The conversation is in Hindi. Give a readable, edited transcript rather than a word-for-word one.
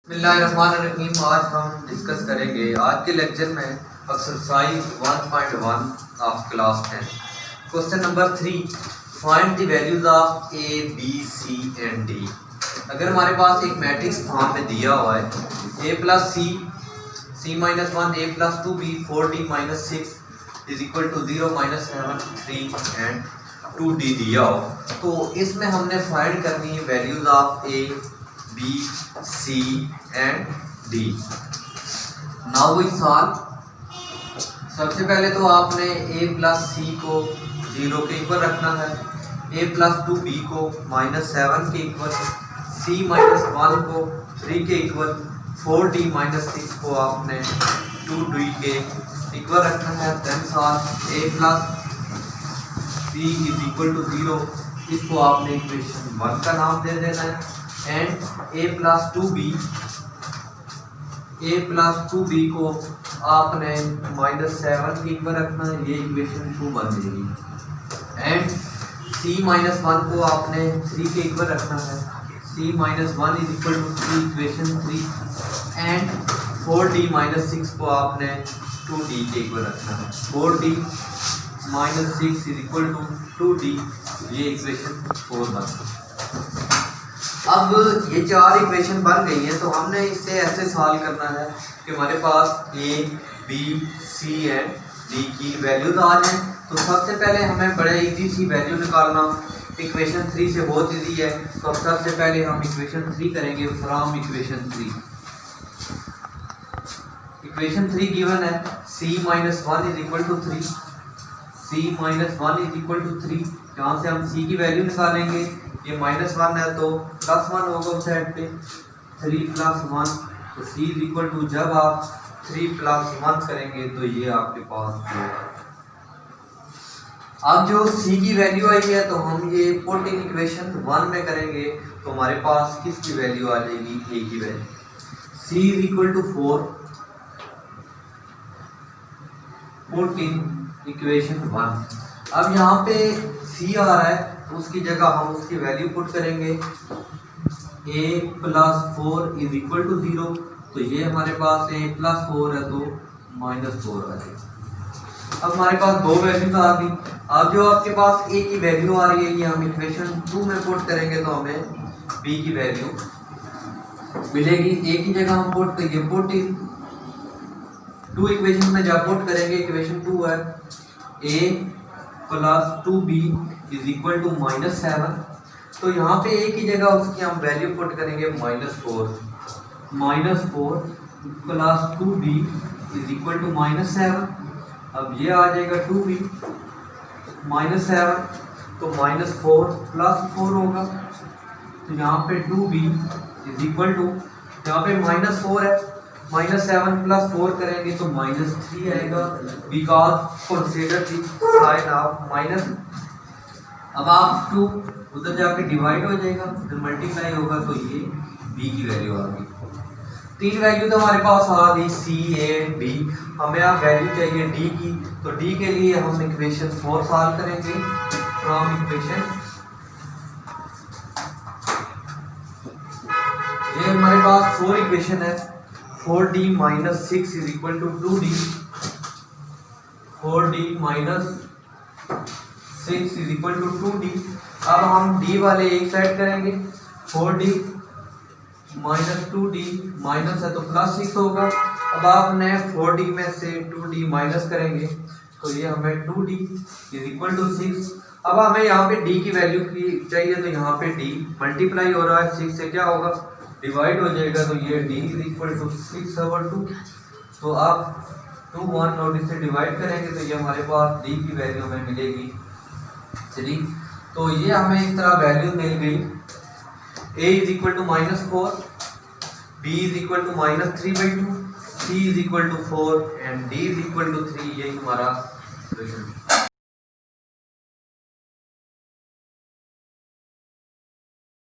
बिस्मिल्लाहिर्रहमानिर्रहीम। आज हम डिस्कस करेंगे आज के लेक्चर में exercise 1.1 of class 10। Question number 3, find the values of A B C and D. अगर हमारे पास एक मैट्रिक्स फॉर्म में दिया हुआ है A plus C, C minus 1, A plus 2 B, 4d minus 6 is equal to 0 minus 7 3 and 2d दिया हो, तो इसमें हमने फाइंड करनी है values of A B C and D. Now we solve. सबसे पहले तो आपने a प्लस सी को 0 के इक्वल रखना है, a प्लस 2 बी को माइनस 7 के इक्वल, c माइनस 1 को 3 के इक्वल, 4d माइनस 6 को आपने 2d के इक्वल रखना है। Then solve a plus b is equal to 0, इसको आपने इक्वेशन 1 का नाम दे देना है। एंड a प्लस 2b को आपने माइनस 7 के इक्वल रखना है, ये इक्वेशन 2 बन जाएगी। एंड c माइनस 1 को आपने 3 के इक्वल रखना है, c minus 1 is equal to 3, equation 3। And 4d minus 6 को आपने 2d के इक्वल रखना है, 4d minus 6 is equal to 2d, ये इक्वेशन 4 बन। अब ये 4 इक्वेशन बन गई हैं, तो हमने इससे ऐसे सॉल्व करना है कि हमारे पास A B C and D की वैल्यूज आ जाएं। तो सबसे पहले हमें बड़े इजी सी वैल्यू निकालना, इक्वेशन 3 से बहुत इजी है। तो अब सबसे पहले हम इक्वेशन 3 करेंगे फ्रॉम इक्वेशन 3। इक्वेशन 3 गिवन है c minus 1 is equal to 3, c minus 1 is equal to 3। यहाँ से हम c की वैल्यू निकालेंगे, ये माइनस 1 है तो प्लस 1 होगा उस साइड पे, 3 प्लस 1 तो c इज इक्वल टू, जब आप 3 प्लस 1 करेंगे तो ये आपके पास होगा। अब जो c की वैल्यू आई है तो हम ये पुट इन इक्वेशन 1 में करेंगे, तो हमारे पास किसकी वैल्यू आ जाएगी, a की value. c is equal to 4, put in equation 1। अब यहाँ पे c आ रहा है तो उसकी जगह हम उसकी वैल्यू पुट करेंगे, a plus 4 is equal to 0, तो ये हमारे पास a प्लस 4 है तो माइनस 4 आ जाएगा। अब हमारे पास दो वैल्यूज आ गई। अब जो आपके पास a की वैल्यू आ रही है ये हम इक्वेशन 2 में पुट करेंगे, तो हमें b की वैल्यू मिलेगी। a की जगह हम पुट करेंगे, पुट इन 2 इक्वेशन में जब पुट करेंगे, इक्वेशन 2 है a plus 2b is equal to minus 7, तो यहाँ पे a की जगह उसकी हम वैल्यू पुट करेंगे minus 4 plus 2b is equal to minus 7। अब ये आ जाएगा 2b माइनस 7, तो माइनस 4 प्लस 4 होगा, तो यहाँ पे 2b इज इक्वल टू, यहाँ पे माइनस 4 है, माइनस 7 प्लस 4 करेंगे तो माइनस 3 आएगा, because consider the sign of minus. अब आप 2 उधर जाके डिवाइड हो जाएगा, फिर मल्टीप्लाई होगा, तो ये b की वैल्यू आ गई। 3 वैल्यू तो हमारे पास आ गई c a d। हमें अब वैल्यू चाहिए d की, तो d के लिए हम इक्वेशन 4 सॉल्व करेंगे फ्रॉम इक्वेशन। ये हमारे पास 4 इक्वेशन है, 4d minus 6 is equal to 2d, 4d minus 6 is equal to 2d। अब हम d वाले एक साइड करेंगे, 4d माइनस 2d, माइनस है तो प्लस 6 होगा। अब आपने 4d में से 2d माइनस करेंगे तो ये हमें 2d इज इक्वल टू 6। अब हमें यहाँ पे d की वैल्यू की चाहिए, तो यहाँ पे d मल्टीप्लाई हो रहा है 6 से, क्या होगा, डिवाइड हो जाएगा, तो ये d इज इक्वल टू 6/2। तो आप 2 1 और इससे डिवाइड करेंगे तो ये हमारे पास d की वैल्यू हमें मिलेगी 3। तो ये हमें इस तरह वैल्यू मिल गई, a is equal to minus 4, b is equal to minus 3/2, c is equal to 4 and d is equal to 3। यही हमारा सोल्यूशन है।